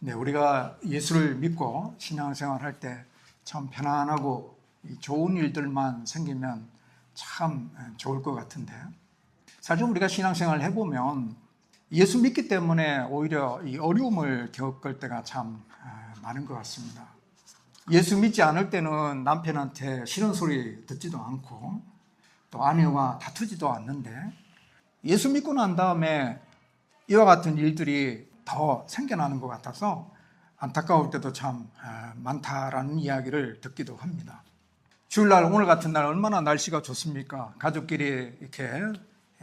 네, 우리가 예수를 믿고 신앙생활 할 때 참 편안하고 좋은 일들만 생기면 참 좋을 것 같은데, 사실 우리가 신앙생활 해보면 예수 믿기 때문에 오히려 이 어려움을 겪을 때가 참 많은 것 같습니다. 예수 믿지 않을 때는 남편한테 싫은 소리 듣지도 않고 또 아내와 다투지도 않는데, 예수 믿고 난 다음에 이와 같은 일들이 더 생겨나는 것 같아서 안타까울 때도 참 많다라는 이야기를 듣기도 합니다. 주일날 오늘 같은 날 얼마나 날씨가 좋습니까? 가족끼리 이렇게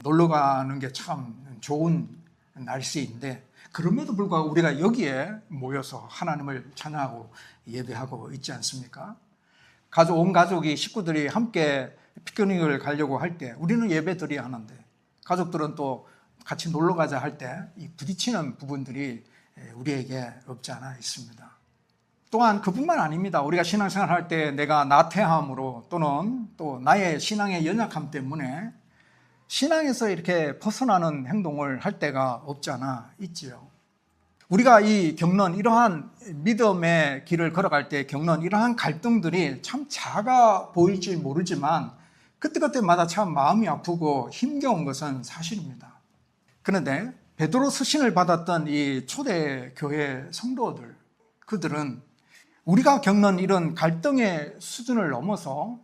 놀러 가는 게 참 좋은 날씨인데, 그럼에도 불구하고 우리가 여기에 모여서 하나님을 찬양하고 예배하고 있지 않습니까? 온 가족이, 식구들이 함께 피크닉을 가려고 할 때 우리는 예배 드려야 하는데, 가족들은 또 같이 놀러 가자 할 때 이 부딪히는 부분들이 우리에게 없지 않아 있습니다. 또한 그뿐만 아닙니다. 우리가 신앙생활 할 때 내가 나태함으로 또는 또 나의 신앙의 연약함 때문에 신앙에서 이렇게 벗어나는 행동을 할 때가 없지 않아 있지요. 우리가 겪는 이러한 믿음의 길을 걸어갈 때 겪는 이러한 갈등들이 참 작아 보일지 모르지만 그때그때마다 참 마음이 아프고 힘겨운 것은 사실입니다. 그런데 베드로 서신을 받았던 이 초대교회 성도들, 그들은 우리가 겪는 이런 갈등의 수준을 넘어서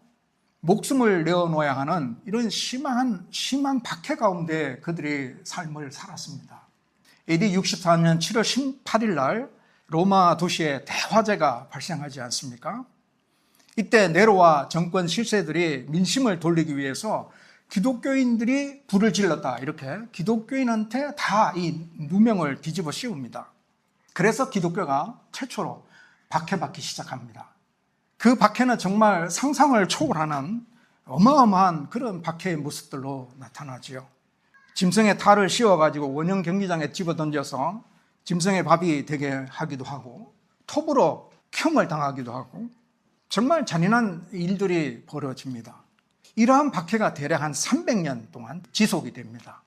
목숨을 내어놓아야 하는 이런 심한 박해 가운데 그들이 삶을 살았습니다. AD 64년 7월 18일 날 로마 도시에 대화재가 발생하지 않습니까? 이때 네로와 정권 실세들이 민심을 돌리기 위해서 기독교인들이 불을 질렀다, 이렇게 기독교인한테 다 이 누명을 뒤집어 씌웁니다. 그래서 기독교가 최초로 박해받기 시작합니다. 그 박해는 정말 상상을 초월하는 어마어마한 그런 박해의 모습들로 나타나지요. 짐승의 탈을 씌워가지고 원형 경기장에 집어던져서 짐승의 밥이 되게 하기도 하고, 톱으로 켬을 당하기도 하고, 정말 잔인한 일들이 벌어집니다. 이러한 박해가 대략 한 300년 동안 지속이 됩니다.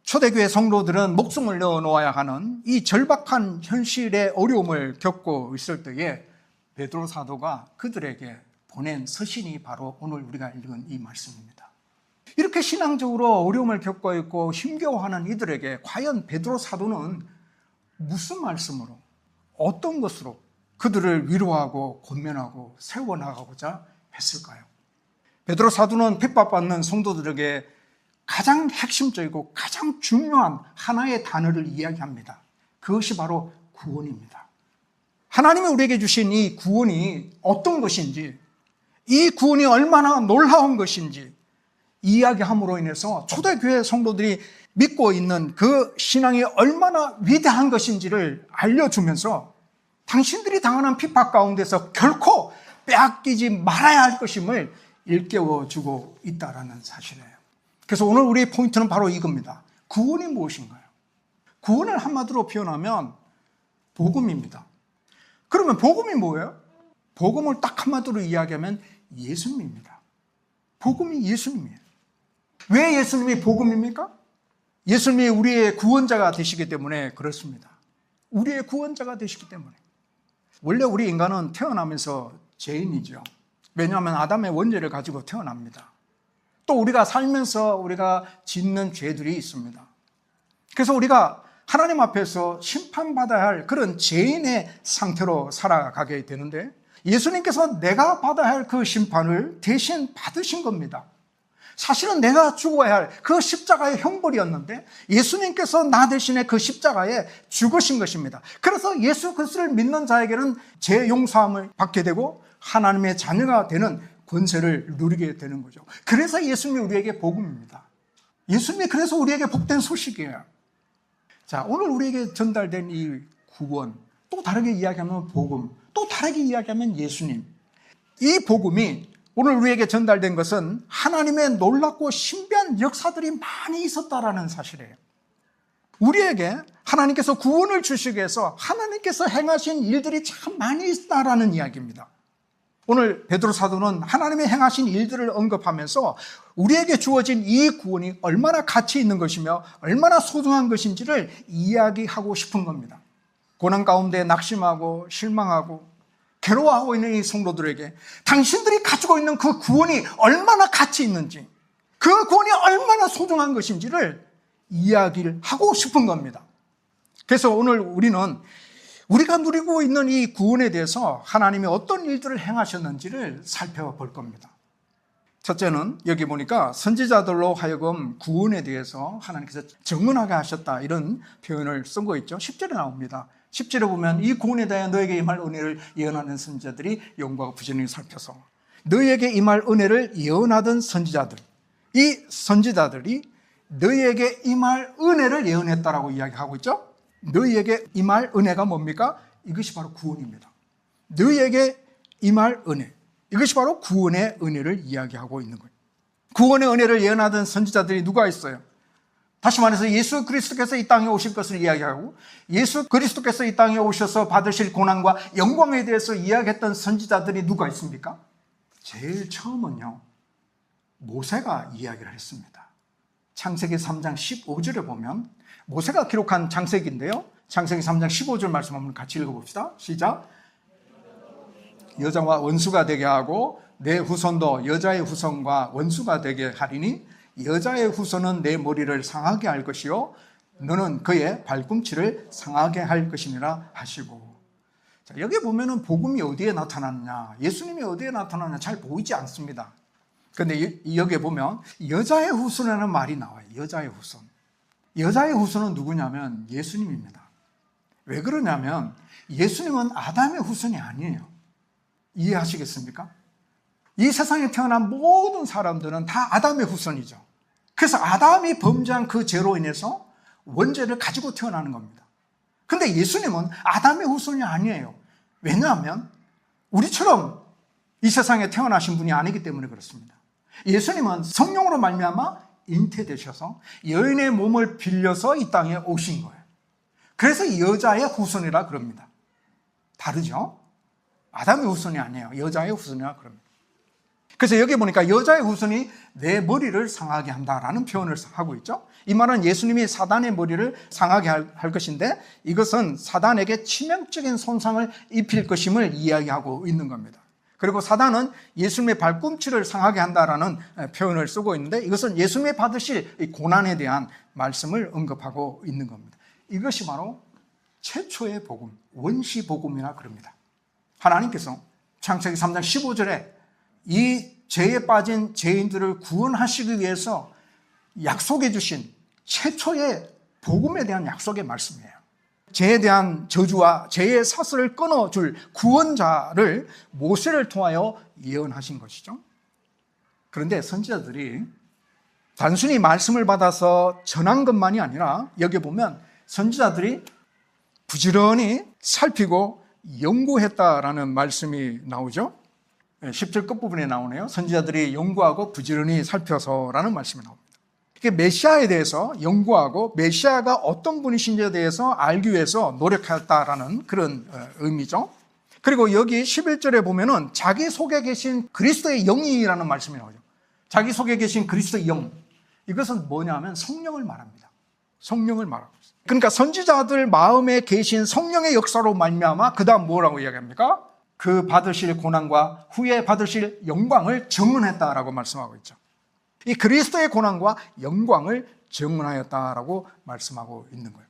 초대교회 성도들은 목숨을 내어놓아야 하는 이 절박한 현실의 어려움을 겪고 있을 때에 베드로 사도가 그들에게 보낸 서신이 바로 오늘 우리가 읽은 이 말씀입니다. 이렇게 신앙적으로 어려움을 겪고 있고 힘겨워하는 이들에게 과연 베드로 사도는 무슨 말씀으로, 어떤 것으로 그들을 위로하고 권면하고 세워나가고자 했을까요? 베드로 사도는 핍박받는 성도들에게 가장 핵심적이고 가장 중요한 하나의 단어를 이야기합니다. 그것이 바로 구원입니다. 하나님이 우리에게 주신 이 구원이 어떤 것인지, 이 구원이 얼마나 놀라운 것인지 이야기함으로 인해서 초대교회 성도들이 믿고 있는 그 신앙이 얼마나 위대한 것인지를 알려주면서 당신들이 당하는 핍박 가운데서 결코 빼앗기지 말아야 할 것임을 일깨워주고 있다는 사실이에요. 그래서 오늘 우리의 포인트는 바로 이겁니다. 구원이 무엇인가요? 구원을 한마디로 표현하면 복음입니다. 그러면 복음이 뭐예요? 복음을 딱 한마디로 이야기하면 예수님입니다. 복음이 예수님이에요. 왜 예수님이 복음입니까? 예수님이 우리의 구원자가 되시기 때문에 그렇습니다. 우리의 구원자가 되시기 때문에. 원래 우리 인간은 태어나면서 죄인이죠. 왜냐하면 아담의 원죄를 가지고 태어납니다. 또 우리가 살면서 우리가 짓는 죄들이 있습니다. 그래서 우리가 하나님 앞에서 심판받아야 할 그런 죄인의 상태로 살아가게 되는데, 예수님께서 내가 받아야 할 그 심판을 대신 받으신 겁니다. 사실은 내가 죽어야 할 그 십자가의 형벌이었는데 예수님께서 나 대신에 그 십자가에 죽으신 것입니다. 그래서 예수 그리스도를 믿는 자에게는 죄 용서함을 받게 되고 하나님의 자녀가 되는 권세를 누리게 되는 거죠. 그래서 예수님이 우리에게 복음입니다. 예수님이 그래서 우리에게 복된 소식이에요. 자, 오늘 우리에게 전달된 이 구원, 또 다르게 이야기하면 복음, 또 다르게 이야기하면 예수님. 이 복음이 오늘 우리에게 전달된 것은 하나님의 놀랍고 신비한 역사들이 많이 있었다라는 사실이에요. 우리에게 하나님께서 구원을 주시기 위해서 하나님께서 행하신 일들이 참 많이 있다라는 이야기입니다. 오늘 베드로 사도는 하나님의 행하신 일들을 언급하면서 우리에게 주어진 이 구원이 얼마나 가치 있는 것이며 얼마나 소중한 것인지를 이야기하고 싶은 겁니다. 고난 가운데 낙심하고 실망하고 괴로워하고 있는 이 성도들에게 당신들이 가지고 있는 그 구원이 얼마나 가치 있는지, 그 구원이 얼마나 소중한 것인지를 이야기를 하고 싶은 겁니다. 그래서 오늘 우리는 우리가 누리고 있는 이 구원에 대해서 하나님이 어떤 일들을 행하셨는지를 살펴볼 겁니다. 첫째는 여기 보니까 선지자들로 하여금 구원에 대해서 하나님께서 증언하게 하셨다, 이런 표현을 쓴 거 있죠. 10절에 나옵니다. 10절에 보면 이 구원에 대하여 너에게 임할 은혜를 예언하는 선지자들이 영광과 부지런히 살펴서, 너에게 임할 은혜를 예언하던 선지자들, 이 선지자들이 너에게 임할 은혜를 예언했다라고 이야기하고 있죠. 너에게 임할 은혜가 뭡니까? 이것이 바로 구원입니다. 너에게 임할 은혜, 이것이 바로 구원의 은혜를 이야기하고 있는 거예요. 구원의 은혜를 예언하던 선지자들이 누가 있어요? 다시 말해서 예수 그리스도께서 이 땅에 오실 것을 이야기하고, 예수 그리스도께서 이 땅에 오셔서 받으실 고난과 영광에 대해서 이야기했던 선지자들이 누가 있습니까? 제일 처음은요, 모세가 이야기를 했습니다. 창세기 3장 15절에 보면 모세가 기록한 창세기인데요, 창세기 3장 15절 말씀 한번 같이 읽어봅시다. 시작. 여자와 원수가 되게 하고 내 후손도 여자의 후손과 원수가 되게 하리니 여자의 후손은 내 머리를 상하게 할 것이요 너는 그의 발꿈치를 상하게 할 것이니라 하시고. 자, 여기 보면은 복음이 어디에 나타나느냐, 예수님이 어디에 나타나느냐 잘 보이지 않습니다. 그런데 여기에 보면 여자의 후손이라는 말이 나와요. 여자의 후손. 여자의 후손은 누구냐면 예수님입니다. 왜 그러냐면 예수님은 아담의 후손이 아니에요. 이해하시겠습니까? 이 세상에 태어난 모든 사람들은 다 아담의 후손이죠. 그래서 아담이 범죄한 그 죄로 인해서 원죄를 가지고 태어나는 겁니다. 그런데 예수님은 아담의 후손이 아니에요. 왜냐하면 우리처럼 이 세상에 태어나신 분이 아니기 때문에 그렇습니다. 예수님은 성령으로 말미암아 잉태되셔서 여인의 몸을 빌려서 이 땅에 오신 거예요. 그래서 여자의 후손이라 그럽니다. 다르죠? 아담의 후손이 아니에요. 여자의 후손이라 그럽니다. 그래서 여기 보니까 여자의 후손이 내 머리를 상하게 한다라는 표현을 하고 있죠. 이 말은 예수님이 사단의 머리를 상하게 할 것인데, 이것은 사단에게 치명적인 손상을 입힐 것임을 이야기하고 있는 겁니다. 그리고 사단은 예수님의 발꿈치를 상하게 한다라는 표현을 쓰고 있는데, 이것은 예수님이 받으실 고난에 대한 말씀을 언급하고 있는 겁니다. 이것이 바로 최초의 복음, 원시 복음이라 그럽니다. 하나님께서 창세기 3장 15절에 이 죄에 빠진 죄인들을 구원하시기 위해서 약속해 주신 최초의 복음에 대한 약속의 말씀이에요. 죄에 대한 저주와 죄의 사슬을 끊어줄 구원자를 모세를 통하여 예언하신 것이죠. 그런데 선지자들이 단순히 말씀을 받아서 전한 것만이 아니라, 여기 보면 선지자들이 부지런히 살피고 연구했다라는 말씀이 나오죠. 10절 끝부분에 나오네요. 선지자들이 연구하고 부지런히 살펴서라는 말씀이 나옵니다. 메시아에 대해서 연구하고 메시아가 어떤 분이신지에 대해서 알기 위해서 노력했다라는 그런 의미죠. 그리고 여기 11절에 보면은 자기 속에 계신 그리스도의 영이라는 말씀이 나오죠. 자기 속에 계신 그리스도의 영. 이것은 뭐냐면 성령을 말합니다. 성령을 말하고 있어요. 그러니까 선지자들 마음에 계신 성령의 역사로 말미암아 그 다음 뭐라고 이야기합니까? 그 받으실 고난과 후에 받으실 영광을 증언했다라고 말씀하고 있죠. 이 그리스도의 고난과 영광을 증언하였다라고 말씀하고 있는 거예요.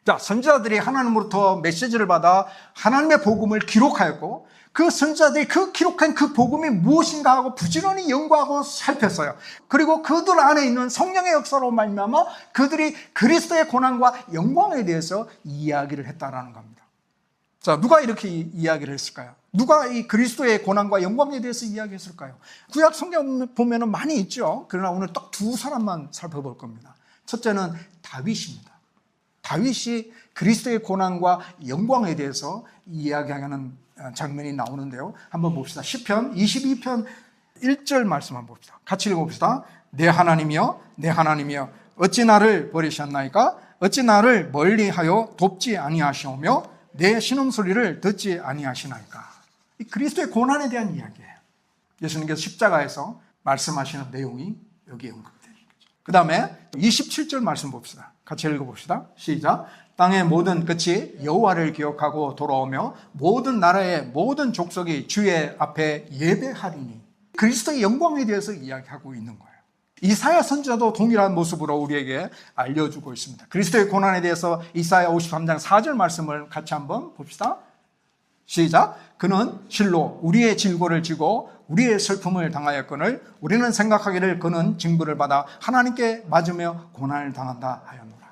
자, 선지자들이 하나님으로부터 메시지를 받아 하나님의 복음을 기록하였고, 그 선지자들이 그 기록한 그 복음이 무엇인가 하고 부지런히 연구하고 살폈어요. 그리고 그들 안에 있는 성령의 역사로 말미암아 그들이 그리스도의 고난과 영광에 대해서 이야기를 했다라는 겁니다. 자, 누가 이렇게 이야기를 했을까요? 누가 이 그리스도의 고난과 영광에 대해서 이야기했을까요? 구약 성경 보면은 많이 있죠. 그러나 오늘 딱 두 사람만 살펴볼 겁니다. 첫째는 다윗입니다. 다윗이 그리스도의 고난과 영광에 대해서 이야기하는 장면이 나오는데요. 한번 봅시다. 시편 22편 1절 말씀 한번 봅시다. 같이 읽어봅시다. 내 하나님이여, 내 하나님이여, 어찌 나를 버리셨나이까? 어찌 나를 멀리하여 돕지 아니하시오며 내 신음소리를 듣지 아니하시나이까? 이 그리스도의 고난에 대한 이야기예요. 예수님께서 십자가에서 말씀하시는 내용이 여기에 언급되는 거죠. 그 다음에 27절 말씀 봅시다. 같이 읽어봅시다. 시작. 땅의 모든 끝이 여호와를 기억하고 돌아오며 모든 나라의 모든 족속이 주의 앞에 예배하리니. 그리스도의 영광에 대해서 이야기하고 있는 거예요. 이사야 선지자도 동일한 모습으로 우리에게 알려주고 있습니다. 그리스도의 고난에 대해서 이사야 53장 4절 말씀을 같이 한번 봅시다. 시작. 그는 실로 우리의 질고를 지고 우리의 슬픔을 당하였거늘 우리는 생각하기를 그는 징벌을 받아 하나님께 맞으며 고난을 당한다 하였노라.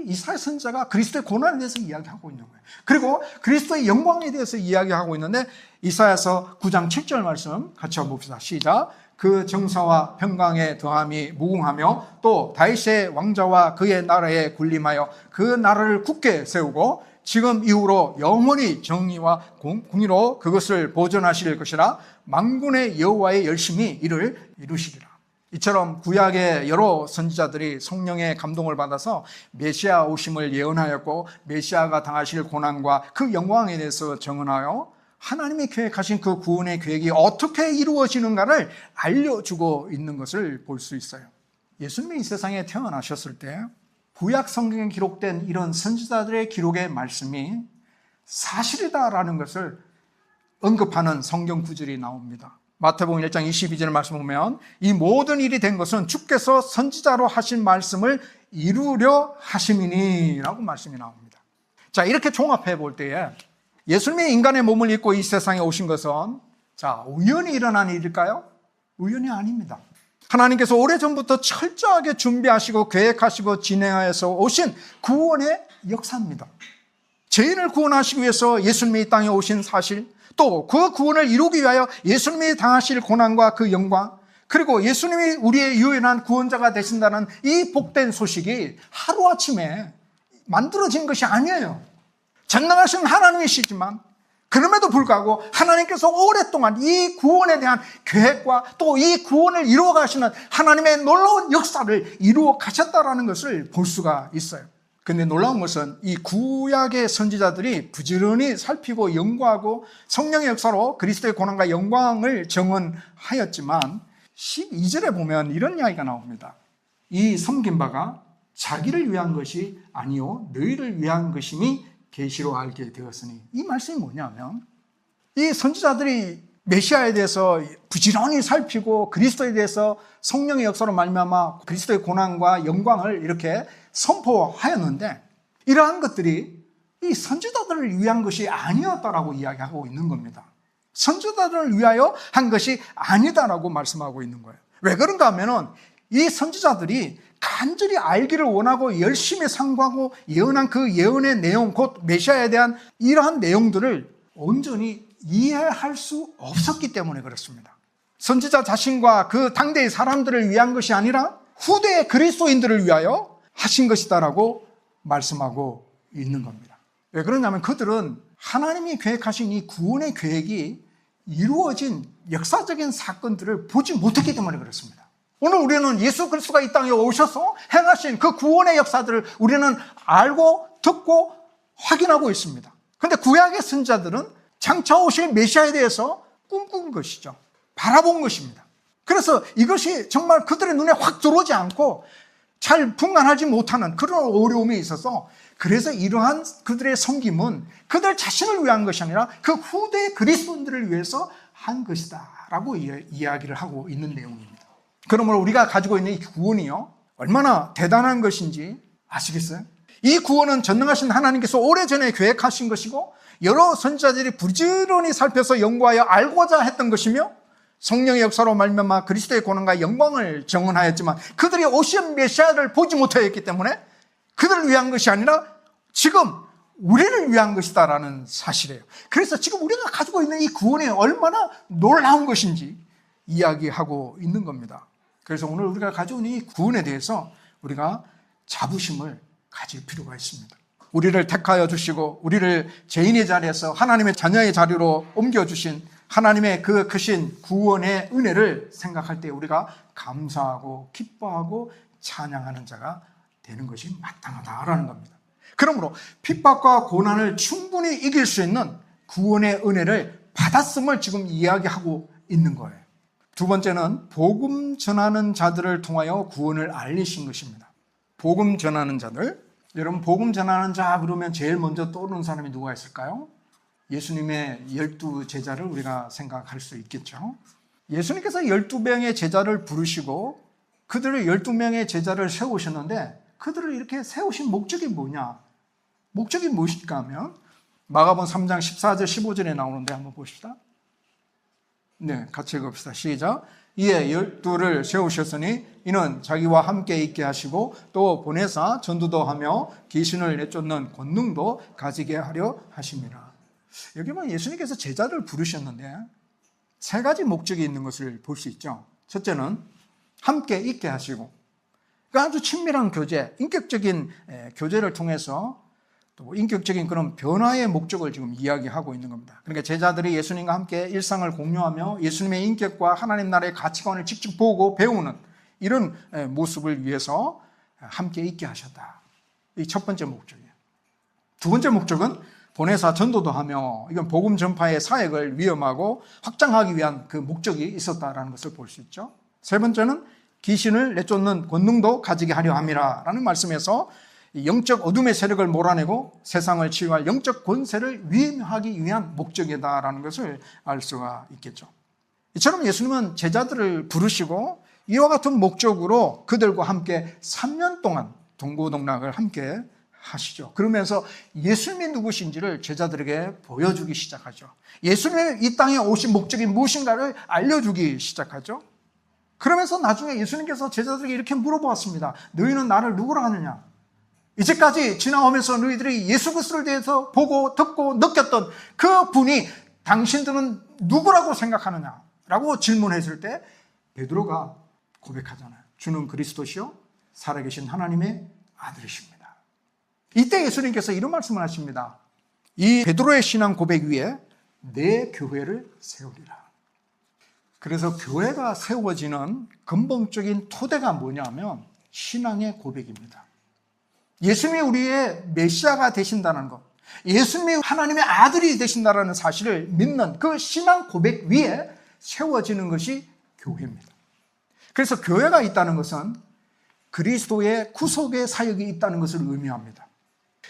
이사야 선지자가 그리스도의 고난에 대해서 이야기하고 있는 거예요. 그리고 그리스도의 영광에 대해서 이야기하고 있는데 이사야서 9장 7절 말씀 같이 한번 봅시다. 시작. 그 정사와 평강의 더함이 무궁하며 또 다윗의 왕자와 그의 나라에 군림하여 그 나라를 굳게 세우고 지금 이후로 영원히 정의와 공의로 그것을 보존하실 것이라. 만군의 여호와의 열심히 이를 이루시리라. 이처럼 구약의 여러 선지자들이 성령의 감동을 받아서 메시아 오심을 예언하였고 메시아가 당하실 고난과 그 영광에 대해서 증언하여 하나님이 계획하신 그 구원의 계획이 어떻게 이루어지는가를 알려주고 있는 것을 볼 수 있어요. 예수님이 이 세상에 태어나셨을 때 구약 성경에 기록된 이런 선지자들의 기록의 말씀이 사실이다라는 것을 언급하는 성경 구절이 나옵니다. 마태복음 1장 22절 말씀 보면 이 모든 일이 된 것은 주께서 선지자로 하신 말씀을 이루려 하심이니 라고 말씀이 나옵니다. 자, 이렇게 종합해 볼 때에 예수님이 인간의 몸을 입고 이 세상에 오신 것은 우연히 일어난 일일까요? 우연이 아닙니다. 하나님께서 오래전부터 철저하게 준비하시고 계획하시고 진행하여서 오신 구원의 역사입니다. 죄인을 구원하시기 위해서 예수님이 이 땅에 오신 사실, 또 그 구원을 이루기 위하여 예수님이 당하실 고난과 그 영광, 그리고 예수님이 우리의 유일한 구원자가 되신다는 이 복된 소식이 하루아침에 만들어진 것이 아니에요. 전능하신 하나님이시지만 그럼에도 불구하고 하나님께서 오랫동안 이 구원에 대한 계획과 또 이 구원을 이루어 가시는 하나님의 놀라운 역사를 이루어 가셨다는 것을 볼 수가 있어요. 그런데 놀라운 것은 이 구약의 선지자들이 부지런히 살피고 연구하고 성령의 역사로 그리스도의 고난과 영광을 증언하였지만 12절에 보면 이런 이야기가 나옵니다. 이 섬긴 바가 자기를 위한 것이 아니요 너희를 위한 것임이 계시로 알게 되었으니. 이 말씀이 뭐냐면 이 선지자들이 메시아에 대해서 부지런히 살피고 그리스도에 대해서 성령의 역사로 말미암아 그리스도의 고난과 영광을 이렇게 선포하였는데 이러한 것들이 이 선지자들을 위한 것이 아니었다라고 이야기하고 있는 겁니다. 선지자들을 위하여 한 것이 아니다라고 말씀하고 있는 거예요. 왜 그런가 하면은 이 선지자들이 간절히 알기를 원하고 열심히 상고하고 예언한 그 예언의 내용, 곧 메시아에 대한 이러한 내용들을 온전히 이해할 수 없었기 때문에 그렇습니다. 선지자 자신과 그 당대의 사람들을 위한 것이 아니라 후대의 그리스도인들을 위하여 하신 것이다라고 말씀하고 있는 겁니다. 왜 그러냐면 그들은 하나님이 계획하신 이 구원의 계획이 이루어진 역사적인 사건들을 보지 못했기 때문에 그렇습니다. 오늘 우리는 예수 그리스도가 이 땅에 오셔서 행하신 그 구원의 역사들을 우리는 알고 듣고 확인하고 있습니다. 그런데 구약의 선지자들은 장차 오실 메시아에 대해서 꿈꾼 것이죠. 바라본 것입니다. 그래서 이것이 정말 그들의 눈에 확 들어오지 않고 잘 분간하지 못하는 그런 어려움이 있어서 그래서 이러한 그들의 섬김은 그들 자신을 위한 것이 아니라 그 후대 그리스도인들을 위해서 한 것이다 라고 이야기를 하고 있는 내용입니다. 그러므로 우리가 가지고 있는 이 구원이요 얼마나 대단한 것인지 아시겠어요? 이 구원은 전능하신 하나님께서 오래전에 계획하신 것이고 여러 선지자들이 부지런히 살펴서 연구하여 알고자 했던 것이며 성령의 역사로 말미암아 그리스도의 고난과 영광을 증언하였지만 그들이 오신 메시아를 보지 못하였기 때문에 그들을 위한 것이 아니라 지금 우리를 위한 것이다라는 사실이에요. 그래서 지금 우리가 가지고 있는 이 구원이 얼마나 놀라운 것인지 이야기하고 있는 겁니다. 그래서 오늘 우리가 가지고 있는 이 구원에 대해서 우리가 자부심을 가질 필요가 있습니다. 우리를 택하여 주시고 우리를 죄인의 자리에서 하나님의 자녀의 자리로 옮겨주신 하나님의 그 크신 구원의 은혜를 생각할 때 우리가 감사하고 기뻐하고 찬양하는 자가 되는 것이 마땅하다라는 겁니다. 그러므로 핍박과 고난을 충분히 이길 수 있는 구원의 은혜를 받았음을 지금 이야기하고 있는 거예요. 두 번째는 복음 전하는 자들을 통하여 구원을 알리신 것입니다. 복음 전하는 자들, 여러분, 복음 전하는 자 그러면 제일 먼저 떠오르는 사람이 누가 있을까요? 예수님의 12 제자를 우리가 생각할 수 있겠죠. 예수님께서 12명의 제자를 부르시고 그들을 12명의 제자를 세우셨는데 그들을 이렇게 세우신 목적이 뭐냐? 목적이 무엇일까 하면 마가복음 3장 14절 15절에 나오는데 한번 보십시다. 네, 같이 읽읍시다. 시작. 이에 12를 세우셨으니 이는 자기와 함께 있게 하시고 또 보내사 전도도 하며 귀신을 내쫓는 권능도 가지게 하려 하심이라. 여기 보면 예수님께서 제자를 부르셨는데 세 가지 목적이 있는 것을 볼 수 있죠. 첫째는 함께 있게 하시고, 그러니까 아주 친밀한 교제, 인격적인 교제를 통해서 또 인격적인 그런 변화의 목적을 지금 이야기하고 있는 겁니다. 그러니까 제자들이 예수님과 함께 일상을 공유하며 예수님의 인격과 하나님 나라의 가치관을 직접 보고 배우는 이런 모습을 위해서 함께 있게 하셨다. 이 첫 번째 목적이에요. 두 번째 목적은 보내사 전도도 하며, 이건 복음 전파의 사역을 위험하고 확장하기 위한 그 목적이 있었다라는 것을 볼 수 있죠. 세 번째는 귀신을 내쫓는 권능도 가지게 하려 함이라 라는 말씀에서 영적 어둠의 세력을 몰아내고 세상을 치유할 영적 권세를 위임하기 위한 목적이다라는 것을 알 수가 있겠죠. 이처럼 예수님은 제자들을 부르시고 이와 같은 목적으로 그들과 함께 3년 동안 동고동락을 함께 하시죠. 그러면서 예수님이 누구신지를 제자들에게 보여주기 시작하죠. 예수님이 이 땅에 오신 목적이 무엇인가를 알려주기 시작하죠. 그러면서 나중에 예수님께서 제자들에게 이렇게 물어보았습니다. 너희는 나를 누구라 하느냐? 이제까지 지나오면서 너희들이 예수 그리스도에 대해서 보고 듣고 느꼈던 그 분이 당신들은 누구라고 생각하느냐? 라고 질문했을 때 베드로가 고백하잖아요. 주는 그리스도시요 살아계신 하나님의 아들이십니다. 이때 예수님께서 이런 말씀을 하십니다. 이 베드로의 신앙 고백 위에 내 교회를 세우리라. 그래서 교회가 세워지는 근본적인 토대가 뭐냐면 신앙의 고백입니다. 예수님이 우리의 메시아가 되신다는 것, 예수님이 하나님의 아들이 되신다는 사실을 믿는 그 신앙 고백 위에 세워지는 것이 교회입니다. 그래서 교회가 있다는 것은 그리스도의 구속의 사역이 있다는 것을 의미합니다.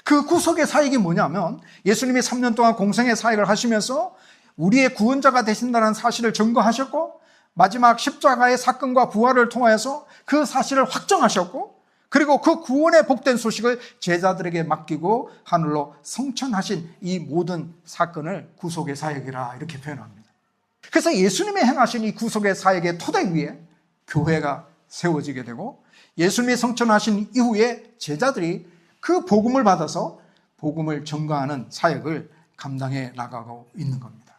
그 구속의 사역이 뭐냐면 예수님이 3년 동안 공생의 사역을 하시면서 우리의 구원자가 되신다는 사실을 증거하셨고 마지막 십자가의 사건과 부활을 통해서 그 사실을 확정하셨고 그리고 그 구원의 복된 소식을 제자들에게 맡기고 하늘로 성천하신 이 모든 사건을 구속의 사역이라 이렇게 표현합니다. 그래서 예수님이 행하신 이 구속의 사역의 토대 위에 교회가 세워지게 되고 예수님이 성천하신 이후에 제자들이 그 복음을 받아서 복음을 전가하는 사역을 감당해 나가고 있는 겁니다.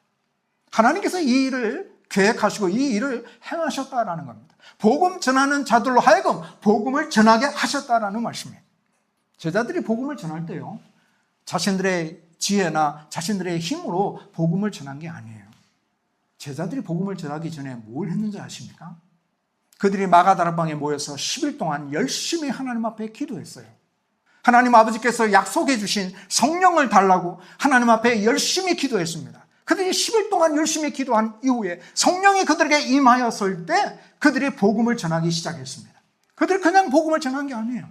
하나님께서 이 일을 계획하시고 이 일을 행하셨다라는 겁니다. 복음 전하는 자들로 하여금 복음을 전하게 하셨다라는 말씀이에요. 제자들이 복음을 전할 때요, 자신들의 지혜나 자신들의 힘으로 복음을 전한 게 아니에요. 제자들이 복음을 전하기 전에 뭘 했는지 아십니까? 그들이 마가다락방에 모여서 10일 동안 열심히 하나님 앞에 기도했어요. 하나님 아버지께서 약속해 주신 성령을 달라고 하나님 앞에 열심히 기도했습니다. 그들이 10일 동안 열심히 기도한 이후에 성령이 그들에게 임하였을 때 그들이 복음을 전하기 시작했습니다. 그들이 그냥 복음을 전한 게 아니에요.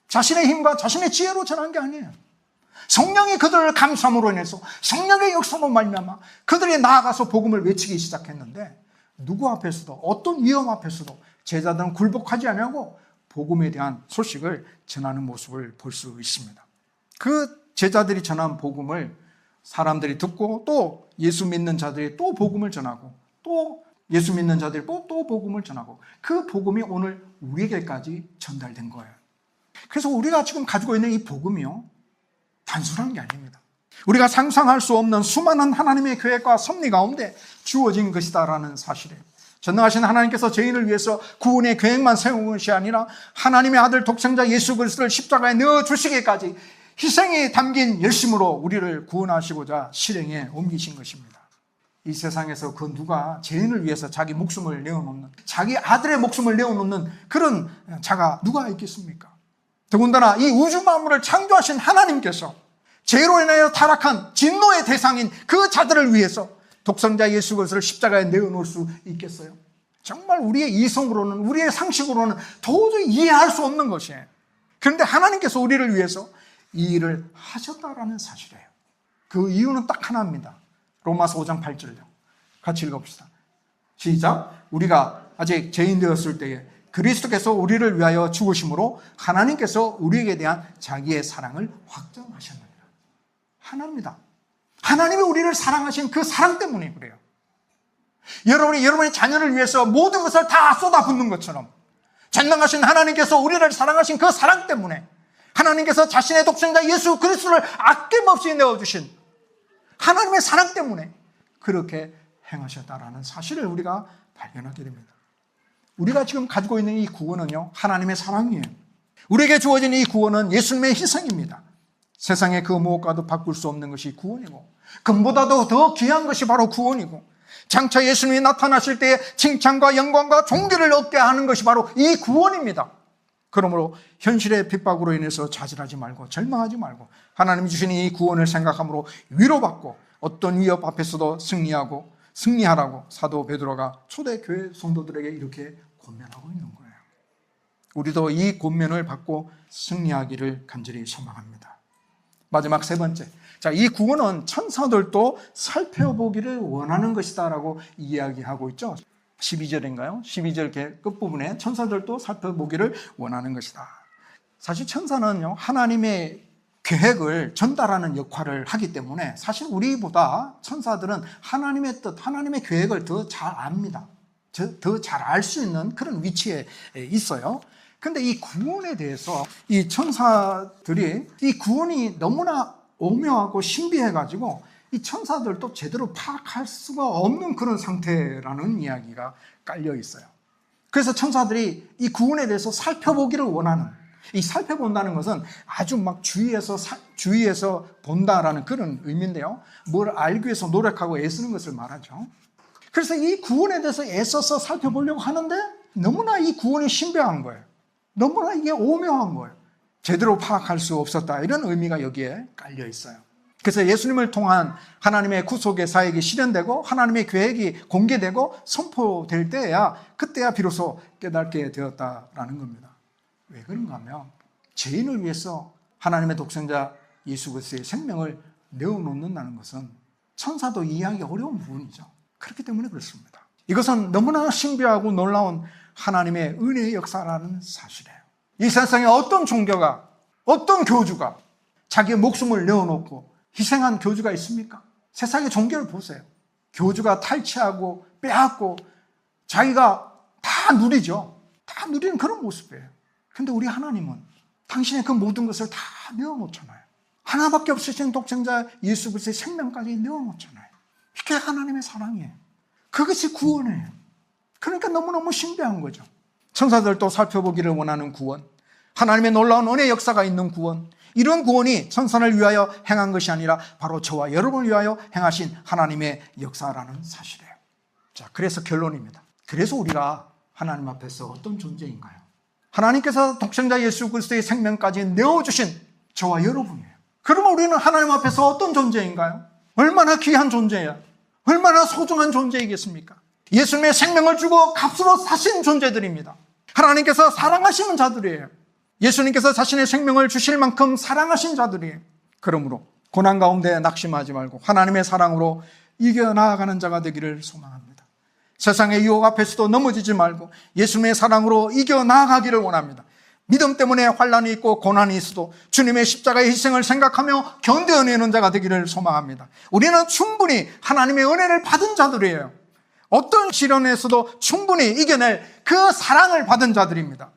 자신의 힘과 자신의 지혜로 전한 게 아니에요. 성령이 그들을 감삼으로 인해서 성령의 역사로 말미암아 그들이 나아가서 복음을 외치기 시작했는데 누구 앞에서도 어떤 위험 앞에서도 제자들은 굴복하지 않냐고 복음에 대한 소식을 전하는 모습을 볼 수 있습니다. 그 제자들이 전한 복음을 사람들이 듣고 또 예수 믿는 자들이 또 복음을 전하고 또 예수 믿는 자들이 또 복음을 전하고 그 복음이 오늘 우리에게까지 전달된 거예요. 그래서 우리가 지금 가지고 있는 이 복음이요, 단순한 게 아닙니다. 우리가 상상할 수 없는 수많은 하나님의 계획과 섭리 가운데 주어진 것이다라는 사실이에요. 전능하신 하나님께서 죄인을 위해서 구원의 계획만 세운 것이 아니라 하나님의 아들 독생자 예수 그리스도를 십자가에 넣어주시기까지 희생이 담긴 열심으로 우리를 구원하시고자 실행에 옮기신 것입니다. 이 세상에서 그 누가 죄인을 위해서 자기 목숨을 내어놓는, 자기 아들의 목숨을 내어놓는 그런 자가 누가 있겠습니까? 더군다나 이 우주 만물을 창조하신 하나님께서 죄로 인하여 타락한 진노의 대상인 그 자들을 위해서 독생자 예수 그리스도를 십자가에 내어놓을 수 있겠어요? 정말 우리의 이성으로는, 우리의 상식으로는 도저히 이해할 수 없는 것이에요. 그런데 하나님께서 우리를 위해서 이 일을 하셨다라는 사실이에요. 그 이유는 딱 하나입니다. 로마서 5장 8절요. 같이 읽어봅시다. 시작. 우리가 아직 죄인 되었을 때에 그리스도께서 우리를 위하여 죽으심으로 하나님께서 우리에게 대한 자기의 사랑을 확정하셨느니라. 하나입니다. 하나님이 우리를 사랑하신 그 사랑 때문에 그래요. 여러분이 여러분의 자녀를 위해서 모든 것을 다 쏟아붓는 것처럼 전능하신 하나님께서 우리를 사랑하신 그 사랑 때문에 하나님께서 자신의 독생자 예수 그리스도를 아낌없이 내어주신 하나님의 사랑 때문에 그렇게 행하셨다라는 사실을 우리가 발견하게 됩니다. 우리가 지금 가지고 있는 이 구원은요, 하나님의 사랑이에요. 우리에게 주어진 이 구원은 예수님의 희생입니다. 세상의 그 무엇과도 바꿀 수 없는 것이 구원이고, 금보다도 더 귀한 것이 바로 구원이고, 장차 예수님이 나타나실 때에 칭찬과 영광과 존귀를 얻게 하는 것이 바로 이 구원입니다. 그러므로 현실의 핍박으로 인해서 좌절하지 말고 절망하지 말고 하나님이 주신 이 구원을 생각함으로 위로받고 어떤 위협 앞에서도 승리하라고 사도 베드로가 초대교회 성도들에게 이렇게 권면하고 있는 거예요. 우리도 이 권면을 받고 승리하기를 간절히 소망합니다. 마지막 세 번째, 자, 이 구원은 천사들도 살펴보기를 원하는 것이다라고 이야기하고 있죠. 12절인가요? 12절 끝부분에 천사들도 살펴보기를 원하는 것이다. 사실 천사는요, 하나님의 계획을 전달하는 역할을 하기 때문에 사실 우리보다 천사들은 하나님의 뜻, 하나님의 계획을 더 잘 압니다. 더 잘 알 수 있는 그런 위치에 있어요. 근데 이 구원에 대해서 이 천사들이 이 구원이 너무나 오묘하고 신비해가지고 이 천사들도 제대로 파악할 수가 없는 그런 상태라는 이야기가 깔려 있어요. 그래서 천사들이 이 구원에 대해서 살펴보기를 원하는, 이 살펴본다는 것은 아주 막 주위에서 본다라는 그런 의미인데요. 뭘 알기 위해서 노력하고 애쓰는 것을 말하죠. 그래서 이 구원에 대해서 애써서 살펴보려고 하는데 너무나 이 구원이 신비한 거예요. 너무나 이게 오묘한 거예요. 제대로 파악할 수 없었다, 이런 의미가 여기에 깔려 있어요. 그래서 예수님을 통한 하나님의 구속의 사역이 실현되고 하나님의 계획이 공개되고 선포될 때야, 그때야 비로소 깨닫게 되었다라는 겁니다. 왜 그런가 하면 죄인을 위해서 하나님의 독생자 예수 그리스도의 생명을 내어놓는다는 것은 천사도 이해하기 어려운 부분이죠. 그렇기 때문에 그렇습니다. 이것은 너무나 신비하고 놀라운 하나님의 은혜의 역사라는 사실이에요. 이 세상에 어떤 종교가, 어떤 교주가 자기의 목숨을 내어놓고 희생한 교주가 있습니까? 세상의 종교를 보세요. 교주가 탈취하고 빼앗고 자기가 다 누리죠. 다 누리는 그런 모습이에요. 근데 우리 하나님은 당신의 그 모든 것을 다 내어놓잖아요. 하나밖에 없으신 독생자 예수 그리스도의 생명까지 내어놓잖아요. 이게 하나님의 사랑이에요. 그것이 구원이에요. 그러니까 너무너무 신비한 거죠. 천사들도 살펴보기를 원하는 구원, 하나님의 놀라운 은혜 역사가 있는 구원, 이런 구원이 천사를 위하여 행한 것이 아니라 바로 저와 여러분을 위하여 행하신 하나님의 역사라는 사실이에요. 자, 그래서 결론입니다. 그래서 우리가 하나님 앞에서 어떤 존재인가요? 하나님께서 독생자 예수 그리스도의 생명까지 내어주신 저와 여러분이에요. 그러면 우리는 하나님 앞에서 어떤 존재인가요? 얼마나 귀한 존재야, 얼마나 소중한 존재이겠습니까? 예수님의 생명을 주고 값으로 사신 존재들입니다. 하나님께서 사랑하시는 자들이에요. 예수님께서 자신의 생명을 주실 만큼 사랑하신 자들이에요. 그러므로 고난 가운데 낙심하지 말고 하나님의 사랑으로 이겨나가는 자가 되기를 소망합니다. 세상의 유혹 앞에서도 넘어지지 말고 예수님의 사랑으로 이겨나가기를 원합니다. 믿음 때문에 환난이 있고 고난이 있어도 주님의 십자가의 희생을 생각하며 견뎌내는 자가 되기를 소망합니다. 우리는 충분히 하나님의 은혜를 받은 자들이에요. 어떤 시련에서도 충분히 이겨낼 그 사랑을 받은 자들입니다.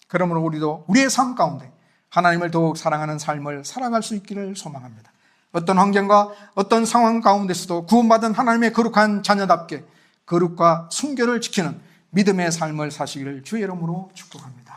그러므로 우리도 우리의 삶 가운데 하나님을 더욱 사랑하는 삶을 살아갈 수 있기를 소망합니다. 어떤 환경과 어떤 상황 가운데서도 구원받은 하나님의 거룩한 자녀답게 거룩과 순결을 지키는 믿음의 삶을 사시기를 주의 이름으로 축복합니다.